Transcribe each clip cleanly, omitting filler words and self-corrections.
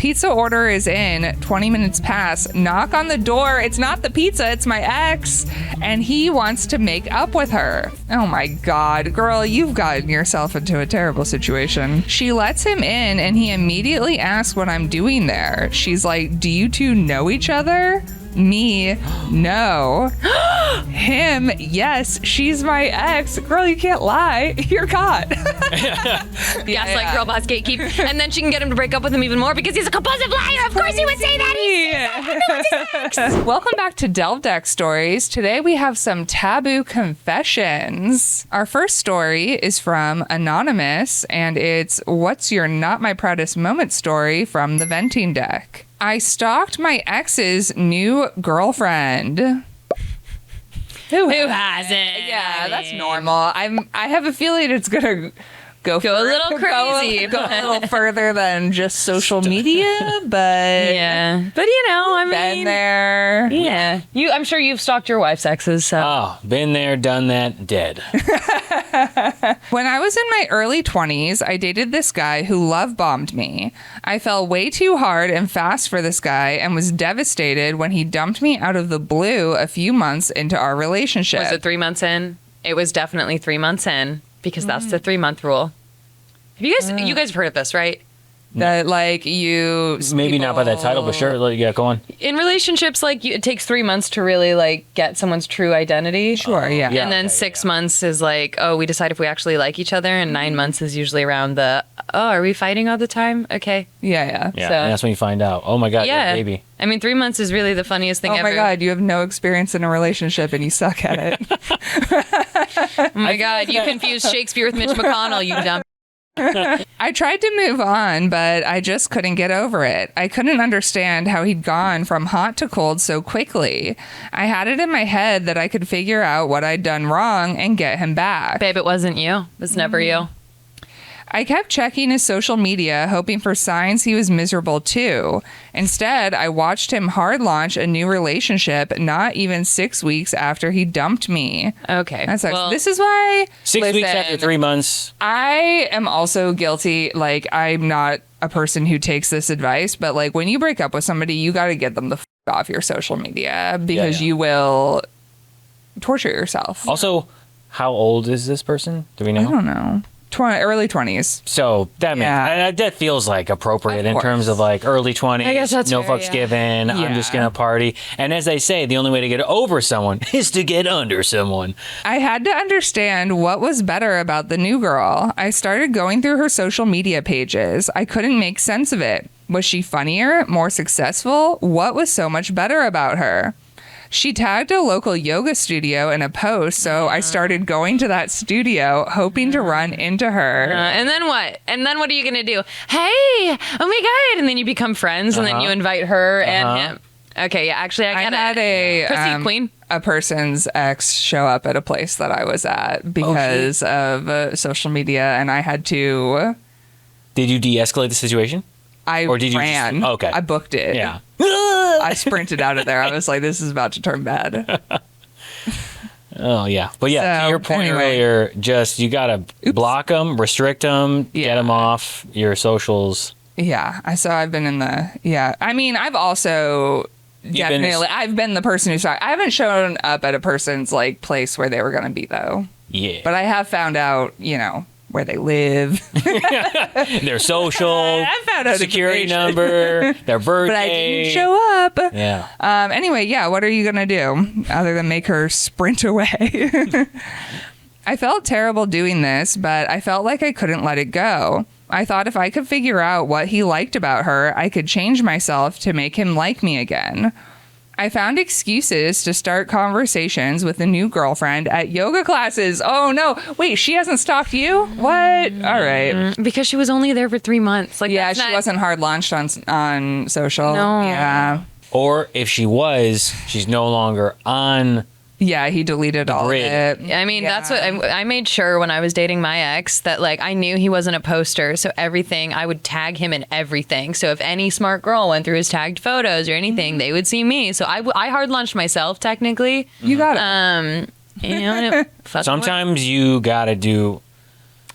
Pizza order is in, 20 minutes pass, knock on the door. It's not the pizza, it's my ex. And he wants to make up with her. Oh my God, girl, you've gotten yourself into a terrible situation. She lets him in and he immediately asks what I'm doing there. She's like, do you two know each other? Me, no. Him, yes, she's my ex. Girl, you can't lie. You're caught. Gaslight girl boss gatekeep. And then she can get him to break up with him even more because he's a compulsive liar. Of course he would say that. Welcome back to Delve Deck Stories. Today we have some taboo confessions. Our first story is from Anonymous, and it's What's Your Not My Proudest Moment story from the venting deck. I stalked my ex's new girlfriend. Who hasn't? Yeah, that's normal. I have a feeling it's gonna go a little crazy. Go a little further than just social media, but yeah. But you know, I mean, been there. Yeah. I'm sure you've stalked your wife's exes. So. Oh, been there, done that, dead. When I was in my early 20s, I dated this guy who love bombed me. I fell way too hard and fast for this guy and was devastated when he dumped me out of the blue a few months into our relationship. Was it 3 months in? It was definitely 3 months in because that's the 3-month rule. Have you guys have heard of this, right? That like you Maybe not by that title, but sure. Yeah, go on. In relationships, like it takes 3 months to really like get someone's true identity. Sure, yeah. And then 6 months is like, oh, we decide if we actually like each other, and 9 months is usually around the, oh, are we fighting all the time? Okay. Yeah. Yeah, So- and that's when you find out. Oh my God, Yeah. baby. I mean, 3 months is really the funniest thing Oh ever. my God, you have no experience in a relationship and you suck at it. Oh my God, you confused Shakespeare with Mitch McConnell, you dumb. I tried to move on, but I just couldn't get over it. I couldn't understand how he'd gone from hot to cold so quickly. I had it in my head that I could figure out what I'd done wrong and get him back. Babe, it wasn't you. It was never you. I kept checking his social media, hoping for signs he was miserable too. Instead, I watched him hard launch a new relationship not even 6 weeks after he dumped me. Okay. That sucks. Well, This is why... 6 weeks after listen, 3 months. I am also guilty. Like, I'm not a person who takes this advice, but like when you break up with somebody, you got to get them the off your social media because you will torture yourself. Also, how old is this person? Do we know? I don't know. Early 20s. So that that feels like appropriate in terms of like early 20s. I guess that's no fair, fucks given. I'm just gonna party. And as they say, the only way to get over someone is to get under someone. I had to understand what was better about the new girl. I started going through her social media pages. I couldn't make sense of it. Was she funnier, more successful? What was so much better about her? She tagged a local yoga studio in a post, so I started going to that studio, hoping to run into her. and then what? And then what are you going to do? Hey, oh my God. And then you become friends, and then you invite her and him. Okay, yeah, actually, I get had it. Proceed, Queen. A person's ex show up at a place that I was at because of social media, and I had to... Did you de-escalate the situation? Or did you ran. okay. I booked it. Yeah. I sprinted out of there. I was like, this is about to turn bad. Oh, yeah. But yeah, So, to your point anyway. earlier, just you got to block them, restrict them, get them off your socials. Yeah. So I've been in the, I mean, I've also definitely, I've been the person who's, I haven't shown up at a person's like place where they were going to be though. Yeah. But I have found out, where they live. Their social, I found out security information. number, their birthday. But I didn't show up. Yeah. Anyway, what are you going to do other than make her sprint away? I felt terrible doing this, but I felt like I couldn't let it go. I thought if I could figure out what he liked about her, I could change myself to make him like me again. I found excuses to start conversations with a new girlfriend at yoga classes. Oh no, wait, she hasn't stalked you? What? All right. Because she was only there for 3 months. Like, Yeah, that's she not- wasn't hard launched on social. No. Yeah. Or if she was, she's no longer on. Yeah, he deleted all of Grid. it. I mean, that's what I made sure when I was dating my ex that like I knew he wasn't a poster. So everything I would tag him in everything. So if any smart girl went through his tagged photos or anything, they would see me. So I hard launched myself technically. You got it. And it fucking Sometimes you gotta do.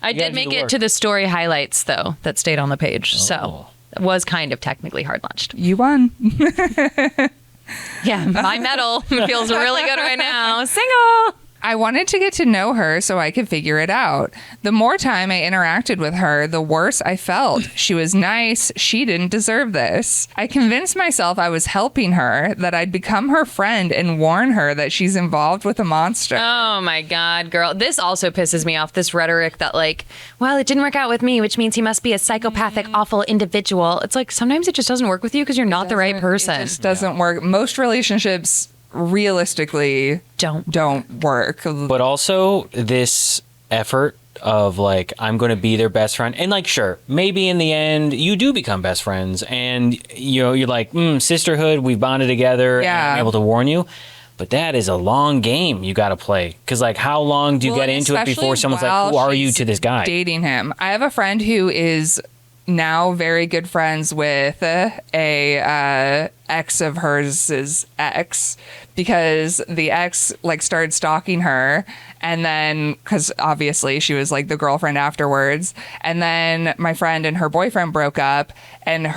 I gotta did do make the it work. to the story highlights though that stayed on the page. So was kind of technically hard launched. You won. Yeah, my medal feels really good right now. Single. I wanted to get to know her so I could figure it out. The more time I interacted with her, the worse I felt. She was nice. She didn't deserve this. I convinced myself I was helping her, that I'd become her friend and warn her that she's involved with a monster. Oh my God, girl. This also pisses me off, this rhetoric that like, well, it didn't work out with me, which means he must be a psychopathic, awful individual. It's like, sometimes it just doesn't work with you because you're not the right person. It just doesn't work. Most relationships realistically don't work. But also this effort of like, I'm going to be their best friend. And like, sure, maybe in the end you do become best friends and you're like, sisterhood, we've bonded together and I'm able to warn you. But that is a long game you got to play. Because like, how long do you get into it before someone's like, who are you to this guy? Dating him. I have a friend who is now very good friends with a ex of hers' ex, because the ex like started stalking her, and then because obviously she was like the girlfriend afterwards, and then my friend and her boyfriend broke up, and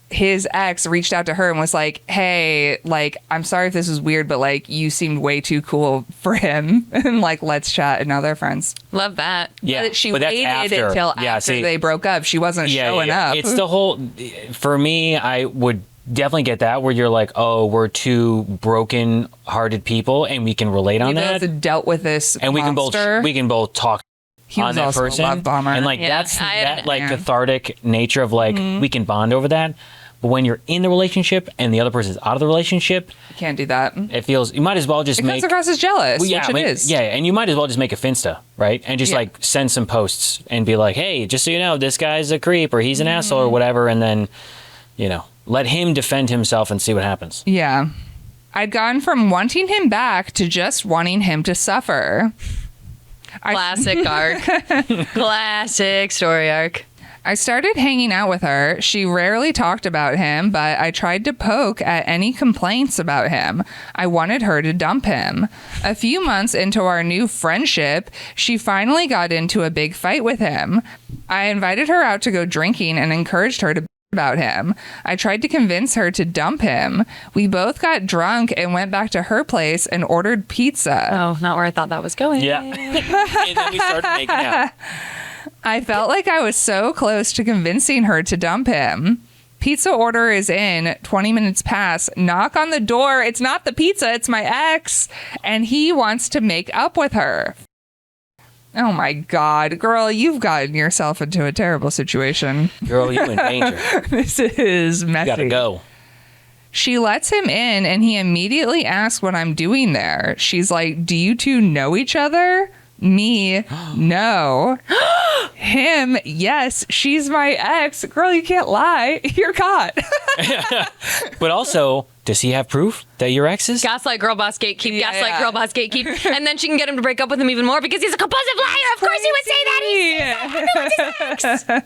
his ex reached out to her and was like, hey, like, I'm sorry if this is weird, but like, you seemed way too cool for him. And like, let's chat. And now they're friends. Love that. Yeah. But she waited until after they broke up. She wasn't showing up. It's the whole, for me, I would definitely get that where you're like, oh, we're two broken hearted people and we can relate on that. We both dealt with this and monster. we can both talk he on was that also person. A love bomber. And like, that's that like cathartic nature of like, we can bond over that. But when you're in the relationship and the other person's out of the relationship, you can't do that. It feels, you might as well just comes across as jealous, which it is. Yeah, and you might as well just make a Finsta, right? And just like send some posts and be like, hey, just so you know, this guy's a creep or he's an asshole or whatever. And then, let him defend himself and see what happens. Yeah. I'd gone from wanting him back to just wanting him to suffer. Classic arc. Classic story arc. I started hanging out with her. She rarely talked about him, but I tried to poke at any complaints about him. I wanted her to dump him. A few months into our new friendship, she finally got into a big fight with him. I invited her out to go drinking and encouraged her to about him. I tried to convince her to dump him. We both got drunk and went back to her place and ordered pizza. Oh, not where I thought that was going. Yeah. And then we started making out. I felt like I was so close to convincing her to dump him. Pizza order is in, 20 minutes pass, knock on the door. It's not the pizza, it's my ex. And he wants to make up with her. Oh my God, girl, you've gotten yourself into a terrible situation. Girl, you in danger. This is messy. You gotta go. She lets him in and he immediately asks what I'm doing there. She's like, do you two know each other? Me, no. Him, yes. She's my ex. Girl, you can't lie. You're caught. But also, does he have proof that your ex is? Gaslight, girl boss, gatekeep. Gaslight, girl boss, gatekeep. And then she can get him to break up with him even more because he's a compulsive liar. Of course he would say that. He's his ex.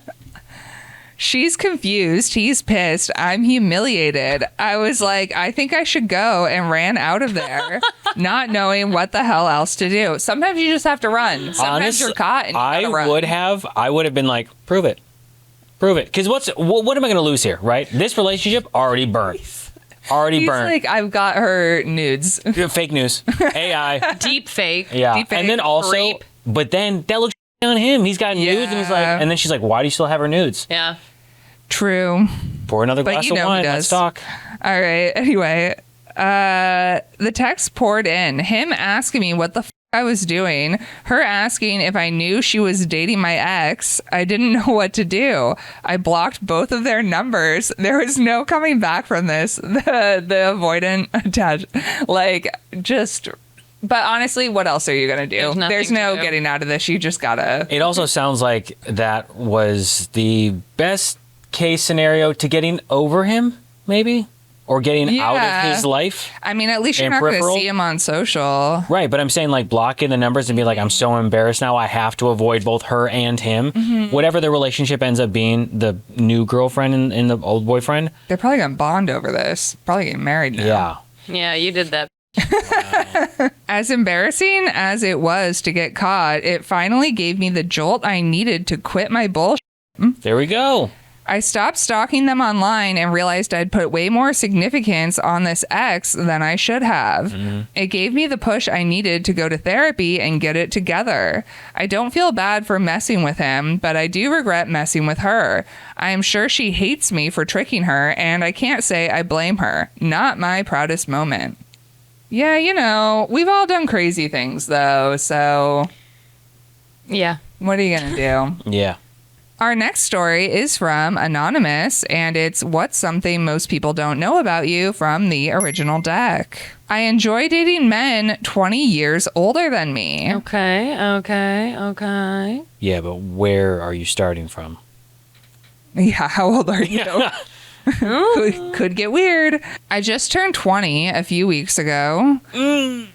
She's confused. He's pissed. I'm humiliated. I was like, I think I should go, and ran out of there, not knowing what the hell else to do. Sometimes you just have to run. Sometimes you're caught and you gotta run. I would have been like, prove it. Because what am I going to lose here, right? This relationship already burned. He's burned. like, I've got her nudes. Fake news. AI. Deep fake. Yeah. Deep fake, and then also, rape. but then that looks on him. He's got nudes, and he's like, and then she's like, why do you still have her nudes? Yeah. True. Pour another glass of wine. Let's talk. All right. Anyway, the text poured in. Him asking me what the I was doing. Her asking if I knew she was dating my ex. I didn't know what to do. I blocked both of their numbers. There was no coming back from this. The avoidant attached. Like, just... But honestly, what else are you going to do? There's no getting out of this. You just gotta... It also sounds like that was the best case scenario to getting over him, maybe? Or getting out of his life. I mean, at least you're not going to see him on social. Right, but I'm saying like blocking the numbers and be like, I'm so embarrassed now. I have to avoid both her and him. Mm-hmm. Whatever the relationship ends up being, the new girlfriend and the old boyfriend. They're probably going to bond over this. Probably getting married now. Yeah. Yeah, you did that. As embarrassing as it was to get caught, it finally gave me the jolt I needed to quit my bullshit. There we go. I stopped stalking them online and realized I'd put way more significance on this ex than I should have. It gave me the push I needed to go to therapy and get it together. I don't feel bad for messing with him, but I do regret messing with her. I am sure she hates me for tricking her, and I can't say I blame her. Not my proudest moment. Yeah, you know, we've all done crazy things, though, so Yeah. what are you going to do? Yeah. Our next story is from Anonymous, and it's What's Something Most People Don't Know About You from the original deck. I enjoy dating men 20 years older than me. Okay. Yeah, but where are you starting from? Yeah, how old are you? Could get weird. I just turned 20 a few weeks ago. Gabe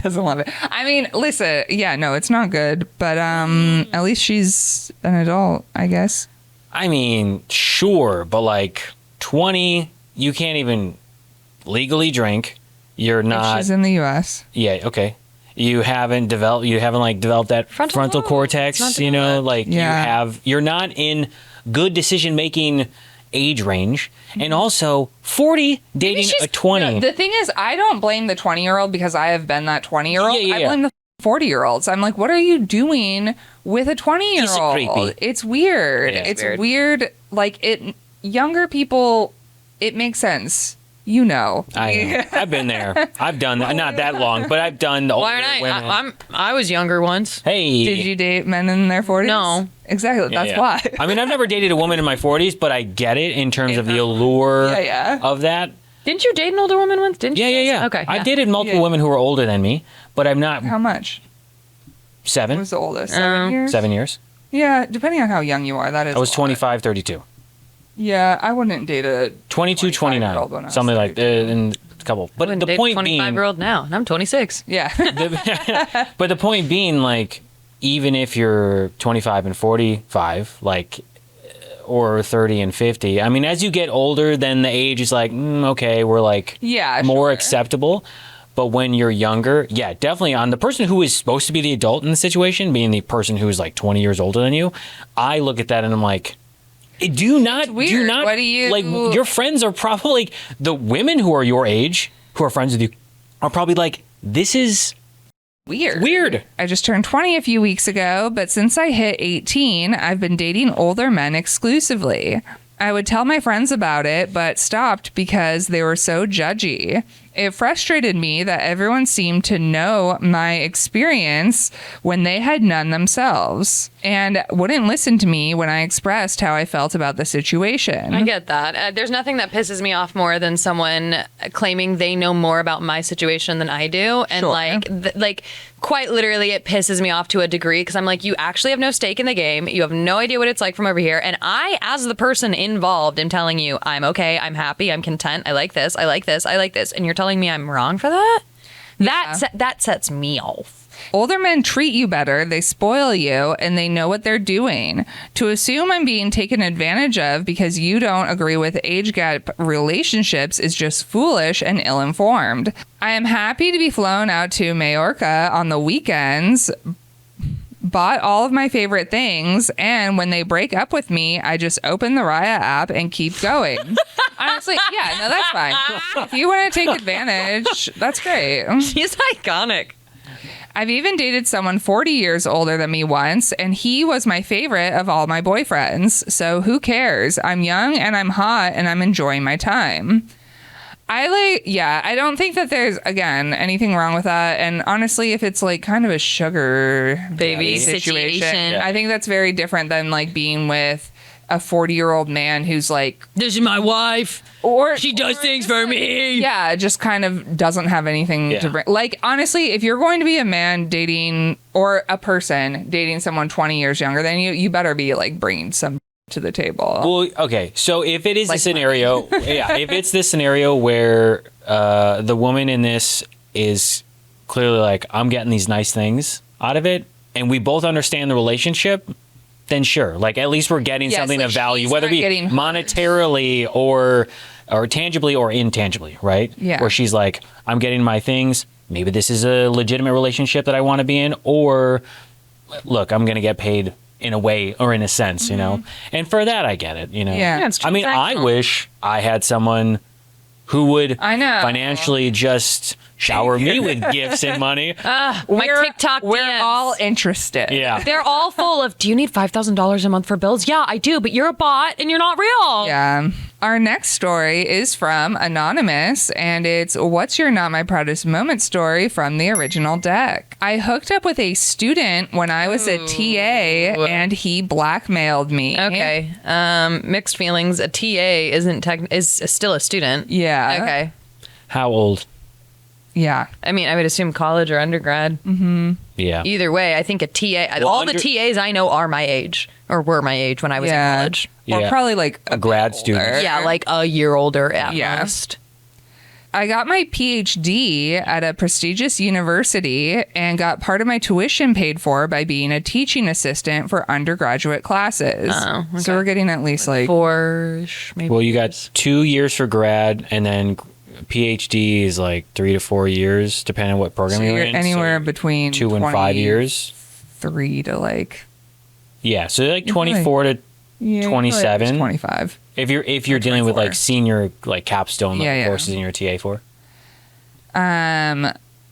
doesn't love it. I mean, listen, yeah, no, it's not good, but at least she's an adult, I guess. I mean, sure, but like 20, you can't even legally drink. You're not. She's in the U.S. Yeah, okay. You haven't developed that frontal cortex, you know, like Yeah. you're not in good decision making age range, and also 40 dating a 20. The thing is, I don't blame the 20-year-old because I have been that 20-year-old. Yeah. I blame the 40-year-olds. I'm like, what are you doing with a 20-year-old? creepy. It's weird. Yeah, it's weird. Like younger people, it makes sense. You know. I've been there. I've done that. Not that long, but I've done the older Why aren't women. I was younger once. Hey. Did you date men in their 40s? No. Exactly. That's why. I mean, I've never dated a woman in my 40s, but I get it in terms of the allure of that. Didn't you date an older woman once? Didn't you? Yeah. Okay. I've dated multiple women who were older than me, but I'm not How much? What 7. was the oldest? 7 years? 7 years. Yeah, depending on how young you are, that is I was a lot. 25, 32. Yeah, I wouldn't date a 22, 25-year-old when I 29. was Something like 32. in a couple. But Wouldn't the date a point 25-year-old now, and I'm 26. Yeah. but the point being, like, even if you're 25 and 45, like, or 30 and 50, I mean, as you get older, then the age is like, okay, we're like Yeah, more sure. acceptable. But when you're younger, yeah, definitely on the person who is supposed to be the adult in the situation, being the person who is like 20 years older than you, I look at that and I'm like, do not, What do you like, your friends are probably, like, the women who are your age, who are friends with you, are probably like, this is weird. I just turned 20 a few weeks ago, but since I hit 18, I've been dating older men exclusively. I would tell my friends about it, but stopped because they were so judgy. It frustrated me that everyone seemed to know my experience when they had none themselves and wouldn't listen to me when I expressed how I felt about the situation. I get that. There's nothing that pisses me off more than someone claiming they know more about my situation than I do, and Sure. like quite literally, it pisses me off to a degree because I'm like, you actually have no stake in the game. You have no idea what it's like from over here, and I, as the person involved, am telling you I'm okay, I'm happy, I'm content, I like this, I like this, I like this, and you're telling me I'm wrong for that? That sets me off. Older men treat you better, they spoil you, and they know what they're doing. To assume I'm being taken advantage of because you don't agree with age gap relationships is just foolish and ill-informed. I am happy to be flown out to Majorca on the weekends, bought all of my favorite things, and when they break up with me, I just open the Raya app and keep going. Honestly, yeah, no, that's fine. If you want to take advantage, that's great. She's iconic. I've even dated someone 40 years older than me once, and he was my favorite of all my boyfriends. So who cares? I'm young and I'm hot and I'm enjoying my time. I don't think that there's, again, anything wrong with that. And honestly, if it's like kind of a sugar Baby situation, situation. I think that's very different than like being with a 40-year-old man who's like, This is my wife. She does things for me. yeah, just kind of doesn't have anything to bring. Like, honestly, if you're going to be a man dating or a person dating someone 20 years younger than you, you better be like bringing some to the table. Well, okay. So if it is Like a scenario, if it's this scenario where the woman in this is clearly like, I'm getting these nice things out of it, and we both understand the relationship, then sure. Like, at least we're getting something like of value, she's whether it not be getting hurt. monetarily or tangibly or intangibly, right? Yeah. Where she's like, I'm getting my things. Maybe this is a legitimate relationship that I want to be in, or look, I'm going to get paid in a way or in a sense, you know? And for that, I get it, you know? Yeah. it's I mean, I transactional. wish I had someone who would I know. financially just shower me with gifts and money. My TikTok We're DMs. all interested. Yeah. They're all full of, do you need $5,000 a month for bills? Yeah, I do, but you're a bot and you're not real. Yeah. Our next story is from Anonymous, and it's What's Your Not My Proudest Moment story from the original deck. I hooked up with a student when I was a TA, and he blackmailed me. Okay. Mixed feelings. A TA is still a student. Yeah. Okay. How old? Yeah. I mean, I would assume college or undergrad. Yeah. Either way, I think a TA. All the TAs I know are my age or were my age when I was in college. Or Yeah. probably like A grad bit student. older. Yeah, like a year older at Yeah. most. I got my PhD at a prestigious university and got part of my tuition paid for by being a teaching assistant for undergraduate classes. Oh, okay. So we're getting at least like 4-ish, maybe. Well, you got 2 years for grad, and then PhD is like 3 to 4 years, depending on what program you're in. anywhere So between 2 and 5 years. 3 to like Yeah, so like 24 to yeah, 27? 25. if you're dealing with 24. like senior like capstone Yeah, yeah. courses in your TA for.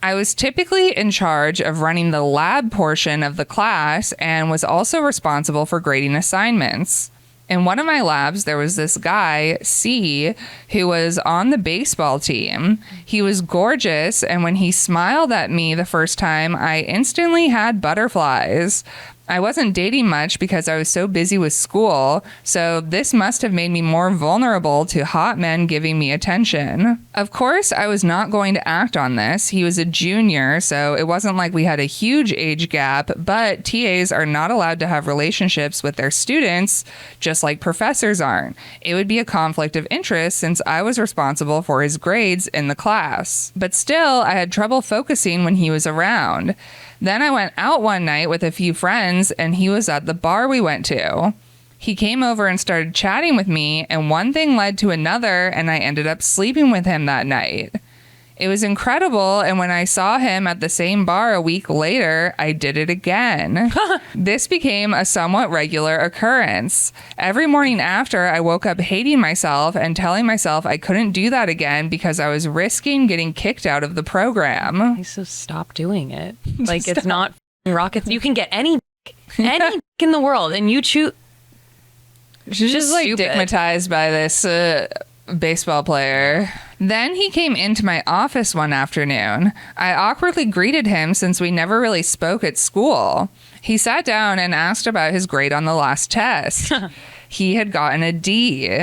I was typically in charge of running the lab portion of the class and was also responsible for grading assignments. In one of my labs, there was this guy, C, who was on the baseball team. He was gorgeous, and when he smiled at me the first time, I instantly had butterflies. I wasn't dating much because I was so busy with school, so this must have made me more vulnerable to hot men giving me attention. Of course, I was not going to act on this. He was a junior, so it wasn't like we had a huge age gap, but TAs are not allowed to have relationships with their students, just like professors aren't. It would be a conflict of interest since I was responsible for his grades in the class. But still, I had trouble focusing when he was around. Then I went out one night with a few friends, and he was at the bar we went to. He came over and started chatting with me, and one thing led to another, and I ended up sleeping with him that night. It was incredible, and when I saw him at the same bar a week later, I did it again. This became a somewhat regular occurrence. Every morning after, I woke up hating myself and telling myself I couldn't do that again because I was risking getting kicked out of the program. So stop doing it. Like, it's not rocket. You can get any in the world, and you choose. She's just like stupid. stigmatized by this baseball player. Then he came into my office one afternoon. I awkwardly greeted him since we never really spoke at school. He sat down and asked about his grade on the last test. He had gotten a D.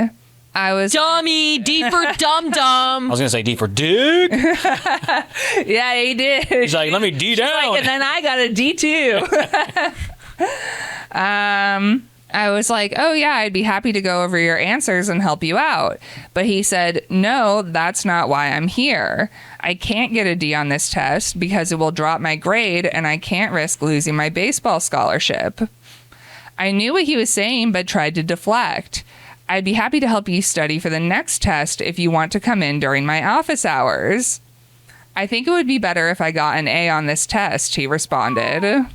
I was Dummy, D for dum I dum. was gonna say D for dick. yeah, he did. He's like, let me D down. And then I got a D too. I was like, oh yeah, I'd be happy to go over your answers and help you out. But he said, no, that's not why I'm here. I can't get a D on this test because it will drop my grade and I can't risk losing my baseball scholarship. I knew what he was saying, but tried to deflect. I'd be happy to help you study for the next test if you want to come in during my office hours. I think it would be better if I got an A on this test, he responded.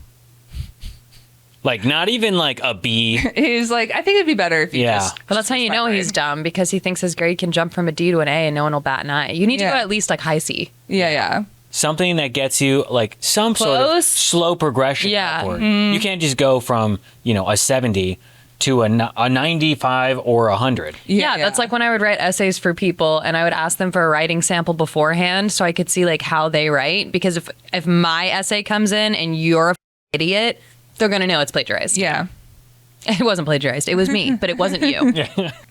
Like not even like a B. He was like, I think it'd be better if you Yeah. just... Well, that's how you know he's dumb, because he thinks his grade can jump from a D to an A and no one will bat an eye. You need to Yeah. go at least like high C. Yeah. Something that gets you like some sort of Close. slow progression Yeah. upward. You can't just go from, a 70 to a 95 or 100. Yeah, that's like when I would write essays for people and I would ask them for a writing sample beforehand so I could see like how they write. Because if my essay comes in and you're a idiot, they're going to know it's plagiarized. Yeah. It wasn't plagiarized. It was me, but it wasn't you.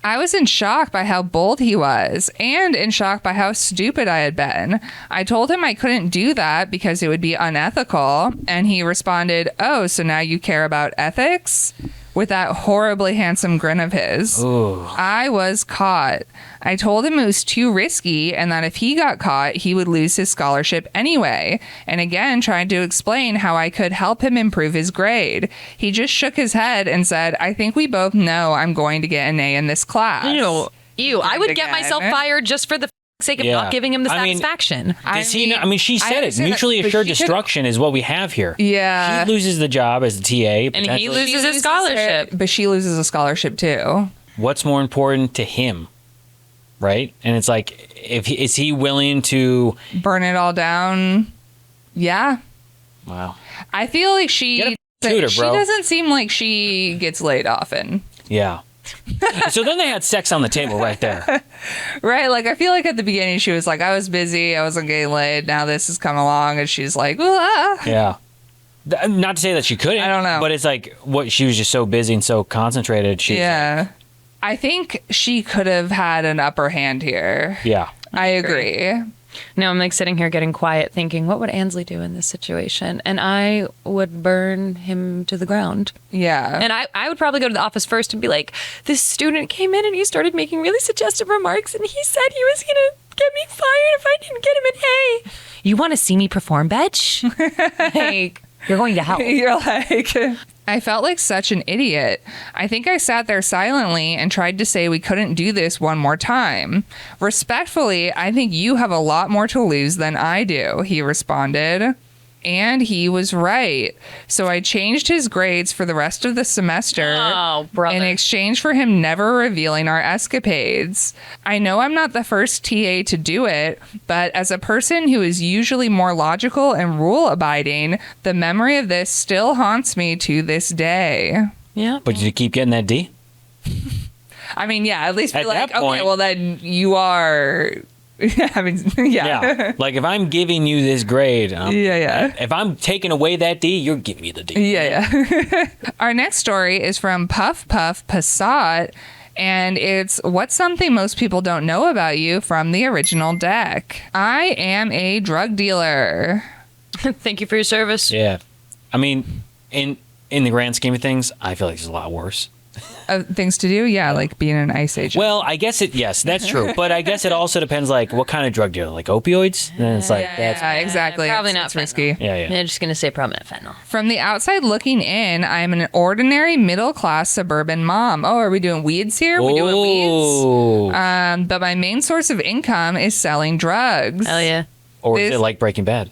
I was in shock by how bold he was and in shock by how stupid I had been. I told him I couldn't do that because it would be unethical. And he responded, oh, so now you care about ethics? With that horribly handsome grin of his. Ooh. I was caught. I told him it was too risky and that if he got caught, he would lose his scholarship anyway. And again, tried to explain how I could help him improve his grade. He just shook his head and said, I think we both know I'm going to get an A in this class. Ew. I would get Again. myself fired just for the sake of Yeah. not giving him the I mean, satisfaction. Does he? I mean, she said it. understand that, Mutually but assured she could- destruction is what we have here. Yeah. She loses the job as the TA, And he potentially. loses his scholarship. But she loses a scholarship too. What's more important to him, right? And it's like, is he willing to? Burn it all down. Yeah. Wow. I feel like she Get a tutor, she bro. doesn't seem like she gets laid often. Yeah. So then they had sex on the table right there. Right? Like I feel like at the beginning she was like, I was busy, I wasn't getting laid, now this has come along and she's like, ah. Yeah. Not to say that she couldn't. I don't know. But it's like what she was just so busy and so concentrated. She. Yeah. I think she could have had an upper hand here. Yeah. I agree. Now I'm like sitting here getting quiet thinking, what would Ansley do in this situation? And I would burn him to the ground. Yeah. And I would probably go to the office first and be like, this student came in and he started making really suggestive remarks and he said he was going to get me fired if I didn't get him an A. You want to see me perform, bitch? Like, you're going to hell. You're like, I felt like such an idiot. I think I sat there silently and tried to say we couldn't do this one more time. Respectfully, I think you have a lot more to lose than I do, he responded. And he was right. So I changed his grades for the rest of the semester Oh, brother. in exchange for him never revealing our escapades. I know I'm not the first TA to do it, but as a person who is usually more logical and rule abiding, the memory of this still haunts me to this day. Yeah. But did you keep getting that D? I mean, yeah, at least be At like, that point- okay, well then you are. I mean, yeah. Yeah. Like if I'm giving you this grade, Yeah. if I'm taking away that D, you're giving me the D. Yeah. Our next story is from Puff Puff Passat, and it's what's something most people don't know about you from the original deck. I am a drug dealer. Thank you for your service. Yeah. I mean, in the grand scheme of things, I feel like it's a lot worse. Things to do? Yeah, like being an ICE agent. Well, I guess yes, that's true. But I guess it also depends, like, what kind of drug dealer? Like opioids? Then it's like, yeah, exactly. Probably It's- not it's fentanyl. risky. yeah. They're just going to say probably not fentanyl. From the outside looking in, I'm an ordinary middle-class suburban mom. Oh, are we doing weeds here? We doing weeds? Oh. But my main source of income is selling drugs. Hell yeah. Or is this- it like Breaking Bad?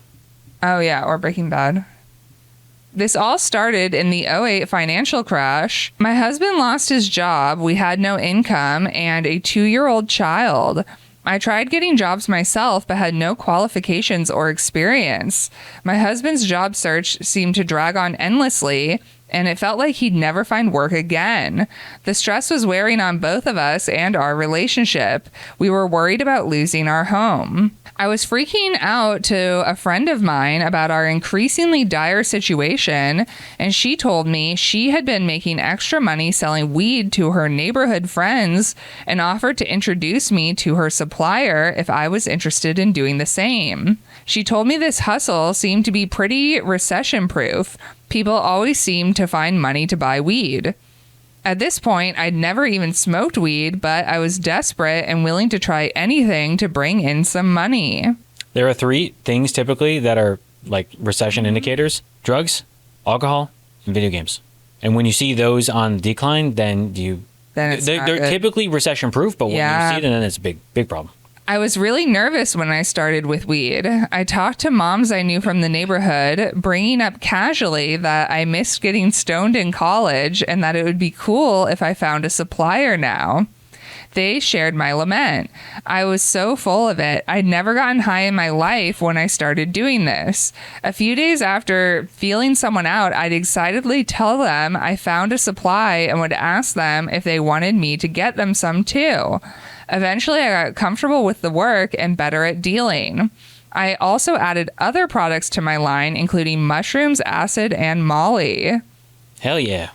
Oh, yeah, or Breaking Bad. This all started in the '08 financial crash. My husband lost his job, we had no income, and a 2-year-old child. I tried getting jobs myself, but had no qualifications or experience. My husband's job search seemed to drag on endlessly, and it felt like he'd never find work again. The stress was wearing on both of us and our relationship. We were worried about losing our home. I was freaking out to a friend of mine about our increasingly dire situation, and she told me she had been making extra money selling weed to her neighborhood friends and offered to introduce me to her supplier if I was interested in doing the same. She told me this hustle seemed to be pretty recession-proof. People always seemed to find money to buy weed. At this point, I'd never even smoked weed, but I was desperate and willing to try anything to bring in some money. There are 3 things typically that are like recession indicators: drugs, alcohol, and video games. And when you see those on decline, then It's not they're good. typically recession proof, but when Yeah. you see them, then it's a big problem. I was really nervous when I started with weed. I talked to moms I knew from the neighborhood, bringing up casually that I missed getting stoned in college and that it would be cool if I found a supplier now. They shared my lament. I was so full of it. I'd never gotten high in my life when I started doing this. A few days after feeling someone out, I'd excitedly tell them I found a supply and would ask them if they wanted me to get them some too. Eventually, I got comfortable with the work and better at dealing. I also added other products to my line, including mushrooms, acid, and Molly. Hell yeah.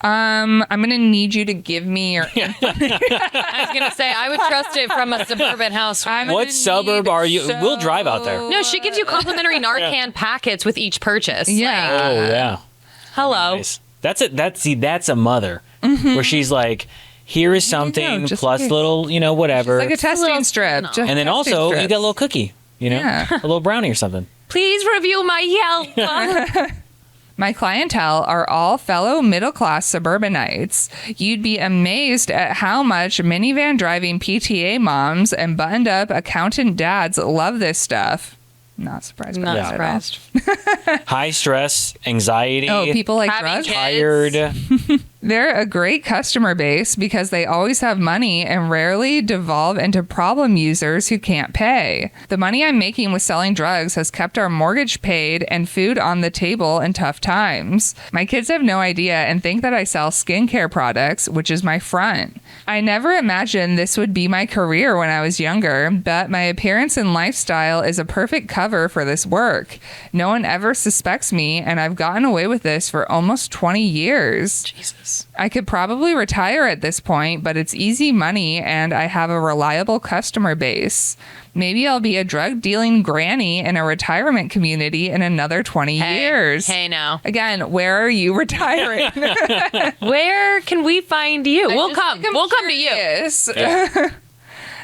I'm gonna need you to give me your. I was going to say, I would trust it from a suburban house. I'm What gonna suburb need are you? We'll drive out there. No, she gives you complimentary Narcan packets with each purchase. Yeah. Oh yeah. Hello. Nice. That's a mother where she's like, here is something just plus in case. little, whatever. Like a testing little- strip. no. just And then testing also you strips. get a little cookie, Yeah. a little brownie or something. Please review my Yelp. My clientele are all fellow middle-class suburbanites. You'd be amazed at how much minivan driving PTA moms and buttoned-up accountant dads love this stuff. Not surprised by Not that at all. surprised. High stress, anxiety. Oh, people like Having drugs? kids. Tired. They're a great customer base because they always have money and rarely devolve into problem users who can't pay. The money I'm making with selling drugs has kept our mortgage paid and food on the table in tough times. My kids have no idea and think that I sell skincare products, which is my front. I never imagined this would be my career when I was younger, but my appearance and lifestyle is a perfect cover for this work. No one ever suspects me, and I've gotten away with this for almost 20 years. Jesus. I could probably retire at this point, but it's easy money and I have a reliable customer base. Maybe I'll be a drug dealing granny in a retirement community in another 20 years. Hey, now. Again, where are you retiring? Where can we find you? I We'll just come. think I'm We'll come to you. curious.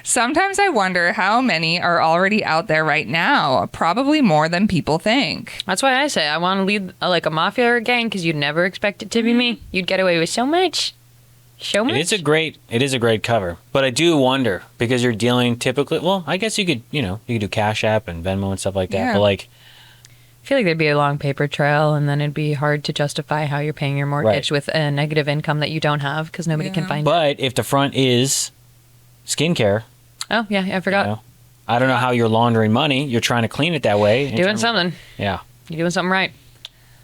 Sometimes I wonder how many are already out there right now. Probably more than people think. That's why I say I want to lead like a mafia or a gang because you'd never expect it to be me. You'd get away with so much. So much. It is a great cover, but I do wonder because you're dealing typically. Well, I guess you could do Cash App and Venmo and stuff like that. Yeah. But like, I feel like there'd be a long paper trail, and then it'd be hard to justify how you're paying your mortgage Right. with a negative income that you don't have because nobody can find it. but if the front is skincare, Oh yeah, I forgot. you know, I don't know how you're laundering money. You're trying to clean it that way. in Doing terms of- something. Yeah. You're doing something right.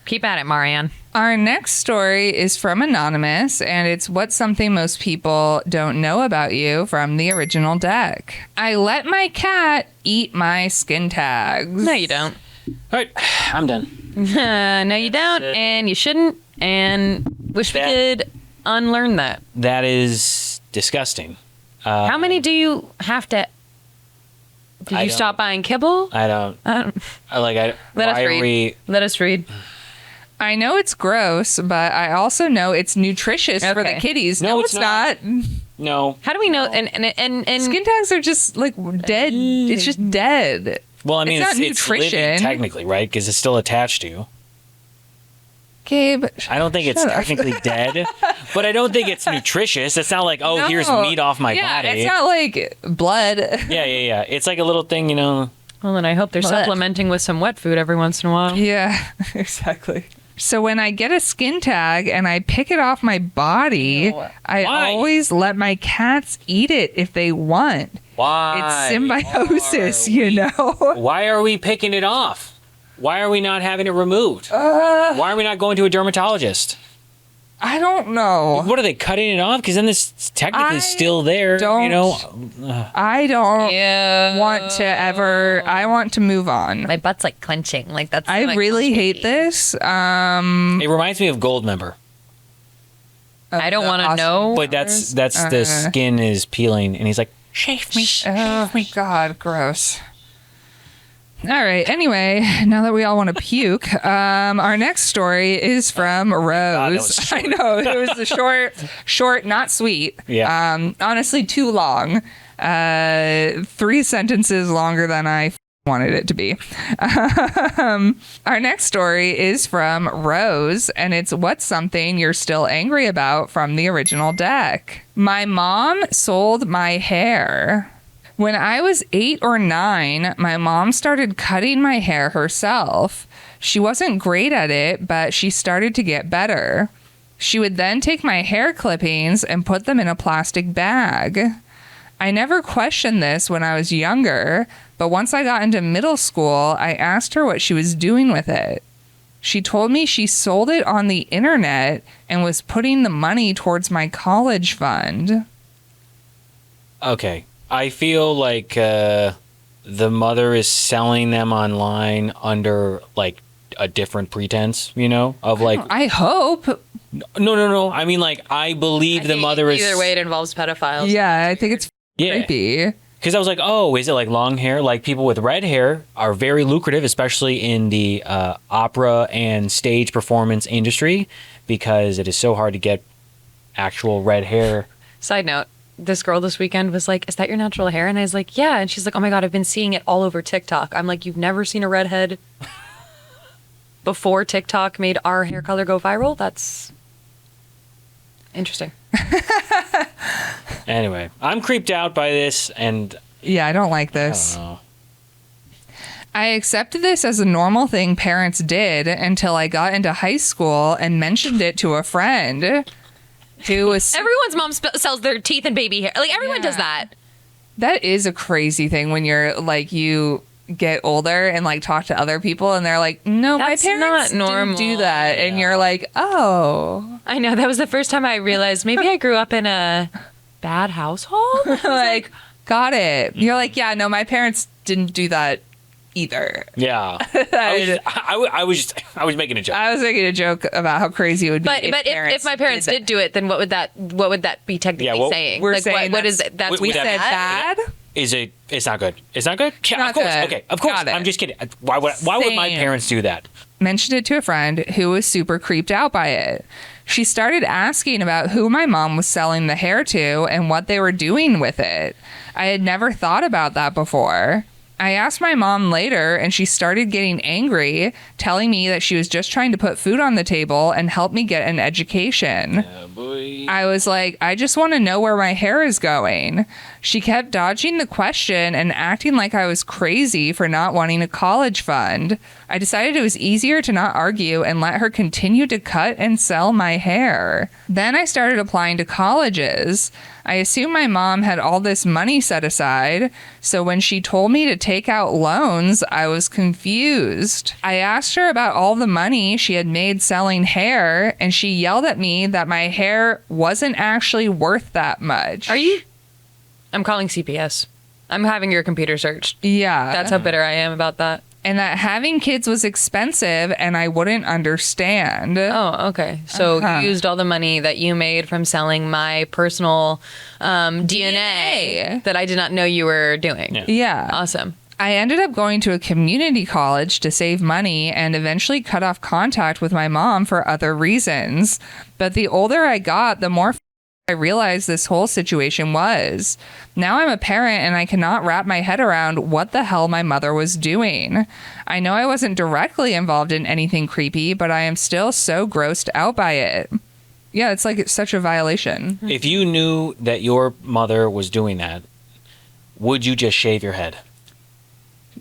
Keep at it, Marianne. Our next story is from Anonymous, and it's what's something most people don't know about you from the original deck. I let my cat eat my skin tags. No, you don't. All right, I'm done. No, you don't, and you shouldn't, and wish we could unlearn that. That is disgusting. How many do you have to... Did I you don't- stop buying kibble? I don't. Let Why us are read. we? Let us read. I know it's gross, but I also know it's nutritious for the Okay. kitties. No, No, it's it's not. No. How do we know? And Skin tags are just like dead. It's just dead. Well, I mean, It's not it's living nutrition. technically, right? Because it's still attached to you. Gabe. I don't think it's Shut up. technically dead, but I don't think it's nutritious. It's not like, oh, here's No. meat off my Yeah, body. it's not like blood. Yeah. It's like a little thing, well, then I hope they're Blech. supplementing with some wet food every once in a while. Yeah, exactly. So when I get a skin tag and I pick it off my body, I Why? always let my cats eat it if they want. Why? It's symbiosis, you know? Why are we picking it off? Why are we not having it removed? Why are we not going to a dermatologist? I don't know. What are they cutting it off? Because then it's technically I still there. don't- I don't Yeah. want to ever. I want to move on. My butt's like clenching. Like that's. I like, really hate this. It reminds me of Goldmember, I don't want to know. but that's the skin is peeling, and he's like, shave me. Oh my god, gross. All right. Anyway, now that we all want to puke, our next story is from Rose. God, that was short. I know it was the short, not sweet. Yeah. Honestly, too long. 3 sentences longer than I wanted it to be. Our next story is from Rose, and it's what's something you're still angry about from the original deck. My mom sold my hair. When I was 8 or 9, my mom started cutting my hair herself. She wasn't great at it, but she started to get better. She would then take my hair clippings and put them in a plastic bag. I never questioned this when I was younger, but once I got into middle school, I asked her what she was doing with it. She told me she sold it on the internet and was putting the money towards my college fund. Okay. I feel like the mother is selling them online under like a different pretense, of like I hope. no. I mean, like, I believe the mother is Either way, it involves pedophiles. Yeah, I think it's creepy. Because I was like, oh, is it like long hair? Like people with red hair are very lucrative, especially in the opera and stage performance industry, because it is so hard to get actual red hair. Side note. This girl this weekend was like, "Is that your natural hair?" And I was like, "Yeah." And she's like, "Oh my god, I've been seeing it all over TikTok." I'm like, "You've never seen a redhead?" before TikTok made our hair color go viral. That's interesting. Anyway, I'm creeped out by this, and Yeah, I don't like I this. don't know. I accepted this as a normal thing parents did until I got into high school and mentioned it to a friend who was... Everyone's mom sells their teeth and baby hair. Like, everyone does that. That is a crazy thing when you're like, you get older and like talk to other people and they're like, no, That's my parents not normal. didn't do that. And you're like, oh. I know. That was the first time I realized maybe I grew up in a bad household. Like, got it. You're like, yeah, no, my parents didn't do that either. Yeah. I was making a joke. I was making a joke about how crazy it would be. But if my parents did do it, then what would that be technically saying? We're like, saying what is it? That's we bad? said bad. It's not good. It's not good? Yeah, Not of course. good. Okay, of course. Got it. I'm just kidding. Why would my Same. parents do that? Mentioned it to a friend who was super creeped out by it. She started asking about who my mom was selling the hair to and what they were doing with it. I had never thought about that before. I asked my mom later, and she started getting angry, telling me that she was just trying to put food on the table and help me get an education. I was like, I just want to know where my hair is going. She kept dodging the question and acting like I was crazy for not wanting a college fund. I decided it was easier to not argue and let her continue to cut and sell my hair. Then I started applying to colleges. I assumed my mom had all this money set aside, so when she told me to take out loans, I was confused. I asked her about all the money she had made selling hair, and she yelled at me that my hair wasn't actually worth that much. Are you? I'm calling CPS. I'm having your computer searched. Yeah. That's how bitter I am about that. And that having kids was expensive and I wouldn't understand. Oh, okay. So you used all the money that you made from selling my personal DNA that I did not know you were doing. Yeah. Awesome. I ended up going to a community college to save money and eventually cut off contact with my mom for other reasons. But the older I got, the more I realized this whole situation was. Now I'm a parent and I cannot wrap my head around what the hell my mother was doing. I know I wasn't directly involved in anything creepy, but I am still so grossed out by it. Yeah, it's like it's such a violation. If you knew that your mother was doing that, would you just shave your head?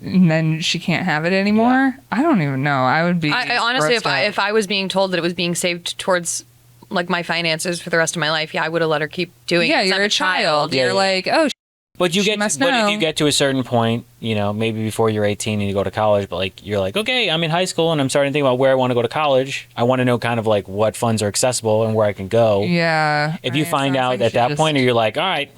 And then she can't have it anymore? Yeah. I don't even know. I would be I honestly, if I was being told that it was being saved towards like my finances for the rest of my life, I would have let her keep doing it. Yeah, you're a child. You're like, oh, but you she must know. But if you get to a certain point, maybe before you're 18 and you go to college, but like you're like, okay, I'm in high school and I'm starting to think about where I want to go to college. I want to know kind of like what funds are accessible and where I can go. Yeah. If you find out at that point, or you're like, all right.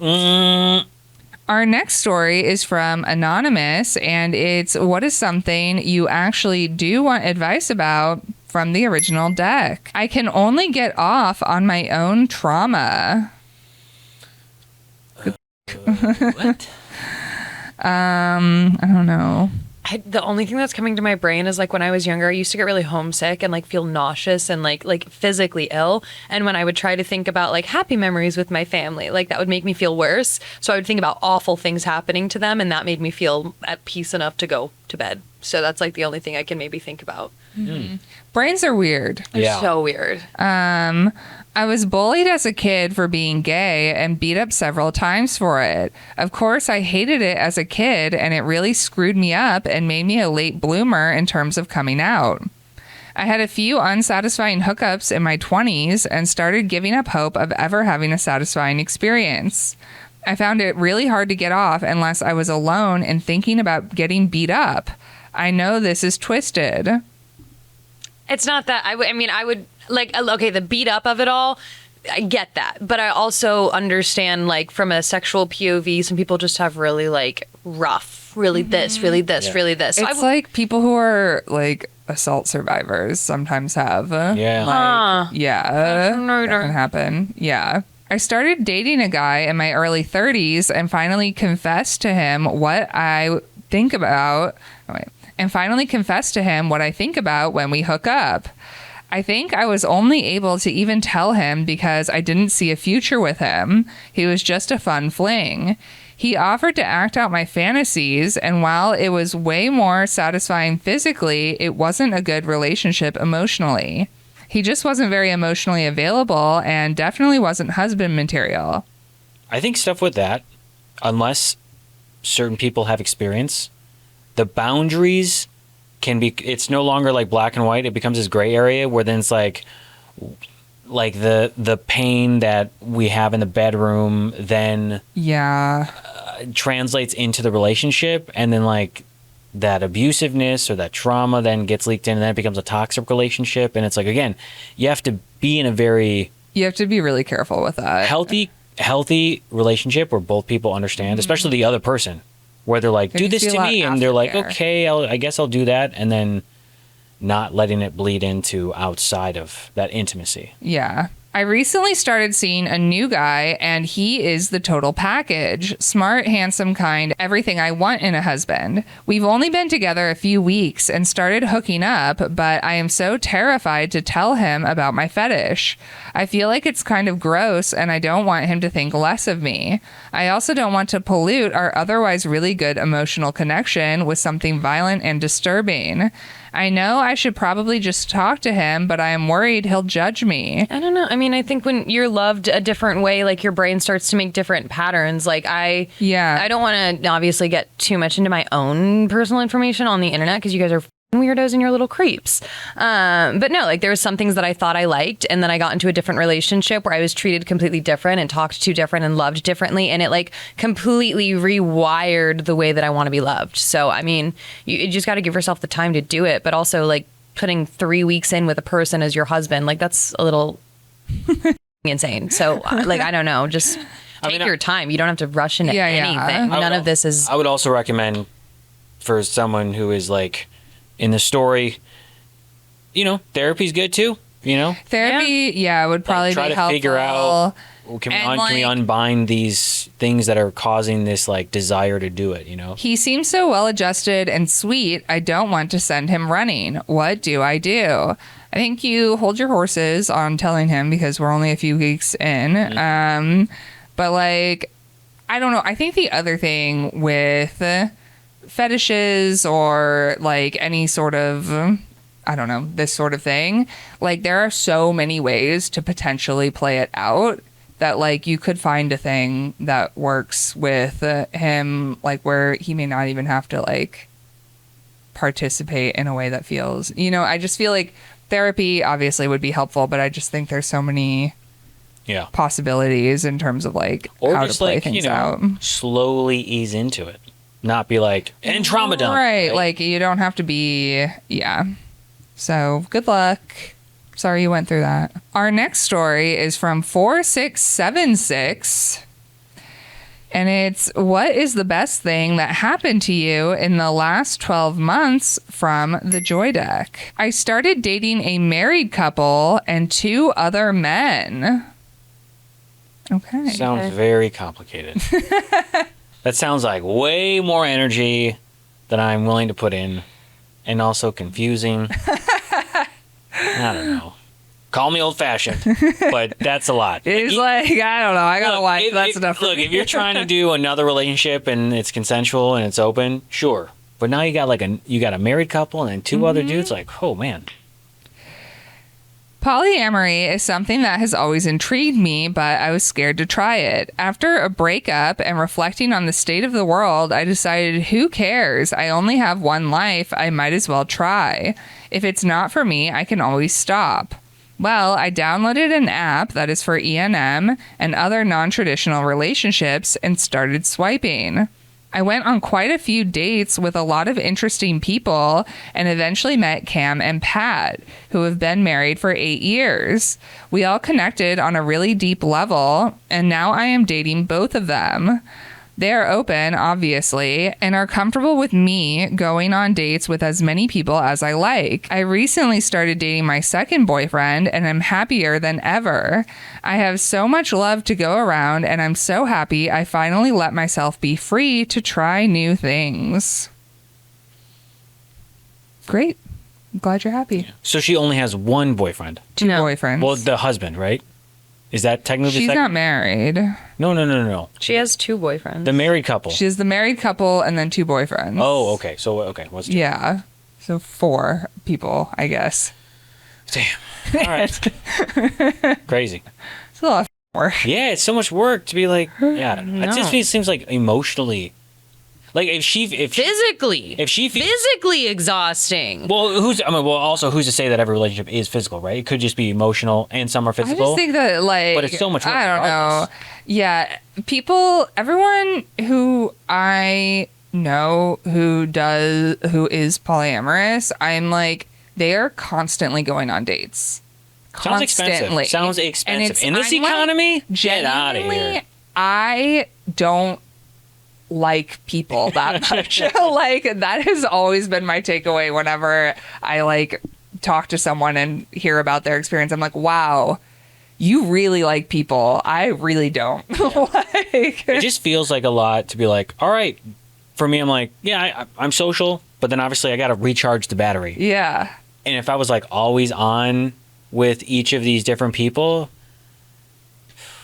Our next story is from Anonymous, and it's what is something you actually do want advice about from the original deck. I can only get off on my own trauma. What? I don't know. The only thing that's coming to my brain is like when I was younger, I used to get really homesick and like feel nauseous and like physically ill. And when I would try to think about like happy memories with my family, like that would make me feel worse. So I would think about awful things happening to them, and that made me feel at peace enough to go to bed. So that's like the only thing I can maybe think about. Mm-hmm. Brains are weird. They're so weird. I was bullied as a kid for being gay and beat up several times for it. Of course, I hated it as a kid, and it really screwed me up and made me a late bloomer in terms of coming out. I had a few unsatisfying hookups in my 20s and started giving up hope of ever having a satisfying experience. I found it really hard to get off unless I was alone and thinking about getting beat up. I know this is twisted. It's not that I would like, okay, the beat up of it all, I get that. But I also understand, like, from a sexual POV, some people just have really, like, rough, really this, really this, really this. So it's like people who are, like, assault survivors sometimes have. Yeah. Like, yeah. That can happen. Yeah. I started dating a guy in my early 30s and finally confessed to him what I think about. And finally confessed to him what I think about when we hook up. I think I was only able to even tell him because I didn't see a future with him. He was just a fun fling. He offered to act out my fantasies, and while it was way more satisfying physically, it wasn't a good relationship emotionally. He just wasn't very emotionally available and definitely wasn't husband material. I think stuff with that, unless certain people have experience, the boundaries can be, it's no longer like black and white. It becomes this gray area where then it's like the pain that we have in the bedroom then translates into the relationship, and then like that abusiveness or that trauma then gets leaked in, and then it becomes a toxic relationship. And it's like, again, you have to be in a very you have to be really careful with that. Healthy relationship where both people understand, especially the other person, where they're like, do this to me, and they're like, okay, I guess I'll do that, and then not letting it bleed into outside of that intimacy. Yeah. I recently started seeing a new guy, and he is the total package. Smart, handsome, kind, everything I want in a husband. We've only been together a few weeks and started hooking up, but I am so terrified to tell him about my fetish. I feel like it's kind of gross, and I don't want him to think less of me. I also don't want to pollute our otherwise really good emotional connection with something violent and disturbing. I know I should probably just talk to him, but I am worried he'll judge me. I don't know. I mean, I think when you're loved a different way, like your brain starts to make different patterns. Like I don't want to obviously get too much into my own personal information on the internet because you guys are weirdos and you're little creeps. But no, like there was some things that I thought I liked, and then I got into a different relationship where I was treated completely different and talked to different and loved differently, and it like completely rewired the way that I want to be loved. So I mean, you just got to give yourself the time to do it, but also like putting 3 weeks in with a person as your husband, like that's a little insane. So like I don't know, just take your time. You don't have to rush into anything. None of this is. I would also recommend for someone who is like in the story, you know, therapy's good too. You know, therapy, would probably try be to helpful. figure out can we unbind these things that are causing this like desire to do it. You know, he seems so well adjusted and sweet. I don't want to send him running. What do I do? I think you hold your horses on telling him because we're only a few weeks in. Mm-hmm. But like, I don't know. I think the other thing with fetishes or like any sort of, I don't know, this sort of thing, like there are so many ways to potentially play it out that like you could find a thing that works with him, like where he may not even have to like participate in a way that feels, you know, I just feel like therapy obviously would be helpful, but I just think there's so many possibilities in terms of like or how just to play like, things you know, out. slowly ease into it. Not be like, and trauma dump. Right. Like, you don't have to be, So, good luck. Sorry you went through that. Our next story is from 4676. And it's, what is the best thing that happened to you in the last 12 months from the Joy Deck? I started dating a married couple and 2 other men. Okay. Sounds very complicated. That sounds like way more energy than I'm willing to put in, and also confusing. I don't know. Call me old-fashioned, but that's a lot. It's like, I don't know. I gotta watch. That's enough. Look, if you're trying to do another relationship and it's consensual and it's open, sure. But now you got like a married couple and then 2 other dudes. Like, oh man. Polyamory is something that has always intrigued me, but I was scared to try it. After a breakup and reflecting on the state of the world, I decided, who cares? I only have one life. I might as well try. If it's not for me, I can always stop. Well, I downloaded an app that is for E&M and other non-traditional relationships and started swiping. I went on quite a few dates with a lot of interesting people and eventually met Cam and Pat, who have been married for 8 years. We all connected on a really deep level, and now I am dating both of them. They are open, obviously, and are comfortable with me going on dates with as many people as I like. I recently started dating my second boyfriend, and I'm happier than ever. I have so much love to go around, and I'm so happy I finally let myself be free to try new things. Great. I'm glad you're happy. So she only has one boyfriend. 2 boyfriends. Well, the husband, right? Is that technically She's not married. No. She has 2 boyfriends. The married couple. She has the married couple and then 2 boyfriends. Oh, okay. So, okay. What's two? Yeah. So 4 people, I guess. Damn. All right. Crazy. It's a lot of work. Yeah, it's so much work to be like, yeah, I don't know. No. It just seems like emotionally, like if Physically exhausting. well, also who's to say that every relationship is physical, right? It could just be emotional and some are I physical. just think that, like, But it's so much work I don't know. regardless. Yeah, everyone who I know who is polyamorous, I'm like, they are constantly going on dates. Sounds expensive. Sounds And expensive. In this I'm like, economy, get out of genuinely, here. I don't like people that much. Like, that has always been my takeaway whenever I like talk to someone and hear about their experience. I'm like, wow, you really like people. I really don't. Like, It just feels like a lot to be like, all right. For me, I'm like, yeah, I'm social, but then obviously I got to recharge the battery. yeah. And if I was like always on with each of these different people,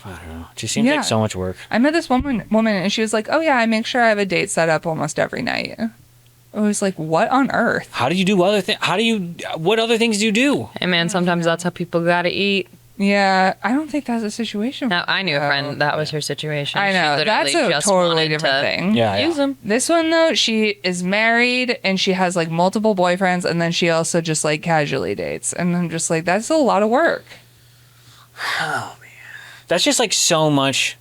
I don't know. It just seems Yeah. like so much work. I met this woman and she was like, oh yeah, I make sure I have a date set up almost every night. I was like, what on earth? How do you do other things? What other things do you do? Hey man, sometimes that's how people gotta eat. Yeah, I don't think that's a situation. Now I knew a friend that was her situation. I She know. literally That's a just totally wanted different to thing. Yeah. Use them. This one though, she is married and she has like multiple boyfriends, and then she also just like casually dates. And I'm just like, that's a lot of work. That's just like so much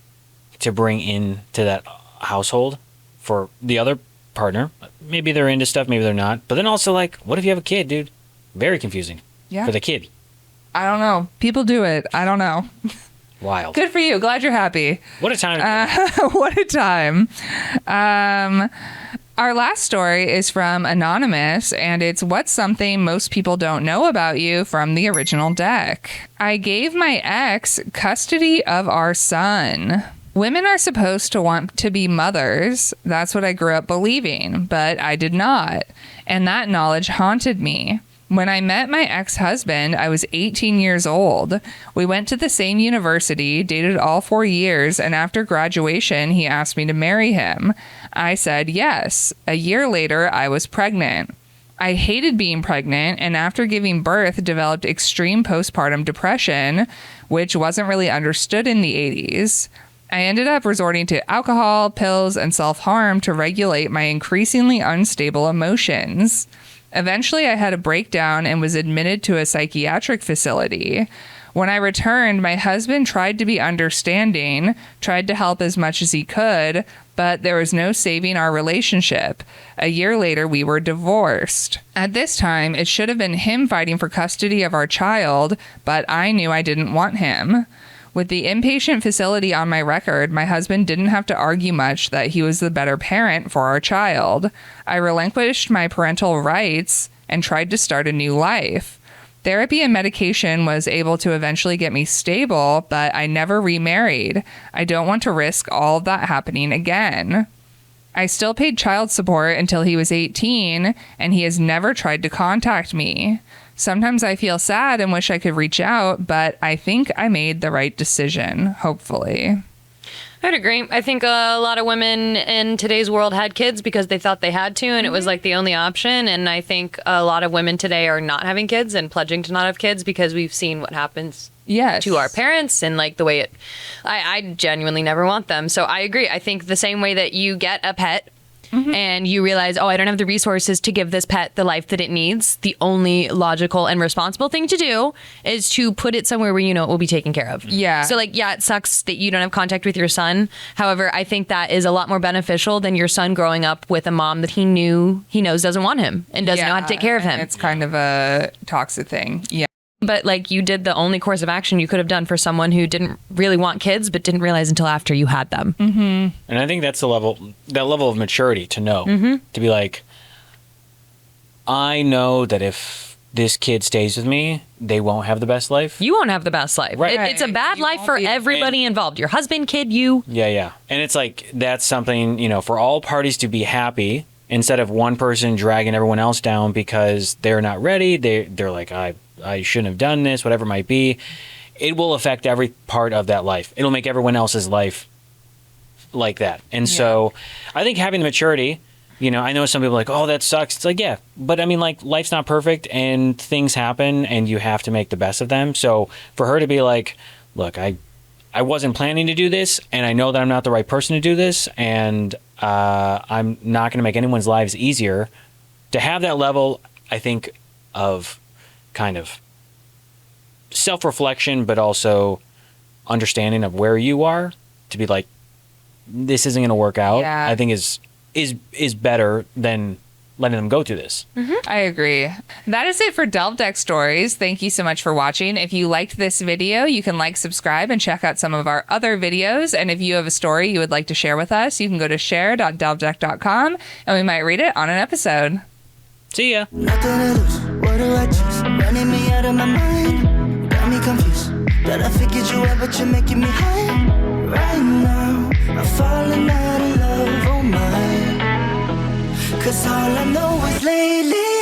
to bring into that household for the other partner. Maybe they're into stuff, maybe they're not. But then also like, what if you have a kid, dude? Very confusing Yeah. for the kid. I don't know. People do it. I don't know. Wild. Good for you. Glad you're happy. What a time. What a time. Our last story is from Anonymous, and it's what's something most people don't know about you from the original deck. I gave my ex custody of our son. Women are supposed to want to be mothers. That's what I grew up believing, but I did not. And that knowledge haunted me. When I met my ex-husband, I was 18 years old. We went to the same university, dated all 4 years, and after graduation, he asked me to marry him. I said yes. A year later, I was pregnant. I hated being pregnant, and after giving birth, developed extreme postpartum depression, which wasn't really understood in the 80s. I ended up resorting to alcohol, pills, and self-harm to regulate my increasingly unstable emotions. Eventually, I had a breakdown and was admitted to a psychiatric facility. When I returned, my husband tried to be understanding, tried to help as much as he could, but there was no saving our relationship. A year later, we were divorced. At this time, it should have been him fighting for custody of our child, but I knew I didn't want him. With the inpatient facility on my record, my husband didn't have to argue much that he was the better parent for our child. I relinquished my parental rights and tried to start a new life. Therapy and medication was able to eventually get me stable, but I never remarried. I don't want to risk all of that happening again. I still paid child support until he was 18, and he has never tried to contact me. Sometimes I feel sad and wish I could reach out, but I think I made the right decision, hopefully. I'd agree. I think a lot of women in today's world had kids because they thought they had to, and it was like the only option. And I think a lot of women today are not having kids and pledging to not have kids because we've seen what happens Yes. to our parents and like the way it. I genuinely never want them. So I agree. I think the same way that you get a pet. And you realize, oh, I don't have the resources to give this pet the life that it needs. The only logical and responsible thing to do is to put it somewhere where you know it will be taken care of. Yeah. So, like, yeah, it sucks that you don't have contact with your son. However, I think that is a lot more beneficial than your son growing up with a mom that he knows doesn't want him and doesn't know how to take care of him. It's kind of a toxic thing. Yeah. But like you did the only course of action you could have done for someone who didn't really want kids, but didn't realize until after you had them. Mm-hmm. And I think that's that level of maturity to know, to be like, I know that if this kid stays with me, they won't have the best life. You won't have the best life. Right. It's a bad You life won't for be- everybody involved. Your husband, kid, you. Yeah. And it's like, that's something, for all parties to be happy instead of one person dragging everyone else down because they're not ready. They're like, I shouldn't have done this, whatever it might be. it will affect every part of that life. It'll make everyone else's life like that. And so I think having the maturity, you know, I know some people are like, oh, that sucks. It's like, yeah, but I mean, like, life's not perfect and things happen and you have to make the best of them. So for her to be like, look, I wasn't planning to do this, and I know that I'm not the right person to do this, and I'm not going to make anyone's lives easier. To have that level, I think, of kind of self-reflection, but also understanding of where you are, to be like, this isn't going to work out, I think is better than letting them go through this. I agree. That is it for Delve Deck Stories. Thank you so much for watching. If you liked this video, you can like, subscribe, and check out some of our other videos. And if you have a story you would like to share with us, you can go to share.delvedeck.com and we might read it on an episode. See ya. Nothing to lose. What do I choose? Running me out of my mind. Got me confused. That I figured you out, but you're making me high. Right now, I'm falling out of love. Oh my. 'Cause all I know is lately